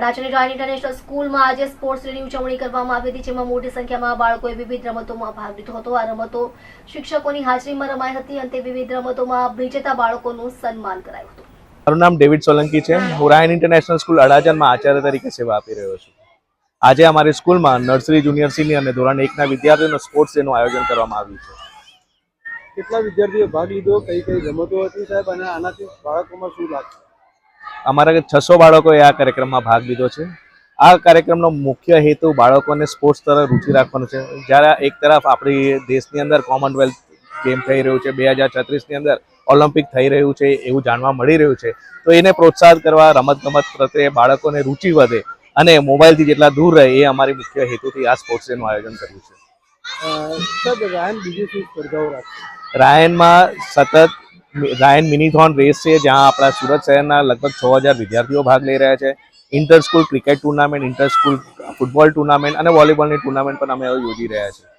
રાજ્યની Ryan international સ્કૂલમાં આજે સ્પોર્ટ્સ ડેની ઉજવણી કરવામાં આવી હતી, જેમાં મોટી સંખ્યામાં બાળકોએ વિવિધ રમતોમાં ભાગ લીધો હતો. આ રમતો શિક્ષકોની હાજરીમાં રમાઈ હતી. અંતે વિવિધ રમતોમાં વિજેતા બાળકોનું સન્માન કરાયું હતું. મારું નામ ડેવિડ સોલંકી છે. હું રાયન ઇન્ટરનેશનલ સ્કૂલ અડાજણમાં આચાર્ય તરીકે સેવા આપી રહ્યો છું. આજે અમારી સ્કૂલમાં નર્સરી, જુનિયર, સિનિયર અને ધોરણ 1ના વિદ્યાર્થીઓનો સ્પોર્ટ્સ ડેનું આયોજન કરવામાં આવ્યું છે. કેટલા વિદ્યાર્થીઓ ભાગ લીધો, કઈ કઈ રમતો હતી સાહેબ, અને આનાથી બાળકોમાં શું લાગશે? અમારા 600 બાળકોએ આ કાર્યક્રમમાં ભાગ લીધો છે. આ કાર્યક્રમનો મુખ્ય હેતુ બાળકોને સ્પોર્ટ્સ તરફ રુચિ રાખવાનો છે. જ્યારે એક તરફ આપણી દેશની અંદર કોમનવેલ્થ ગેમ થઈ રહ્યું છે, 2036ની અંદર ઓલિમ્પિક થઈ રહ્યું છે એવું જાણવા મળી રહ્યું છે, તો એને પ્રોત્સાહિત કરવા, રમતગમત પ્રત્યે બાળકોને રુચિ વધે અને મોબાઈલથી જેટલા દૂર રહે એ અમારી મુખ્ય હેતુથી આ સ્પોર્ટ્સ ડેનું આયોજન કર્યું છે. સાહેબ, રાયન બીજી શું સ્પર્ધાઓ રાખશે? રાયનમાં સતત રાયન મિનીથોન રેસ છે, જ્યાં આપણા સુરત શહેરના લગભગ 6000 વિદ્યાર્થીઓ ભાગ લઈ રહ્યા છે. Inter school cricket tournament, inter school football tournament અને વોલીબોલની ટુર્નામેન્ટ પણ અમે યોજી રહ્યા છીએ.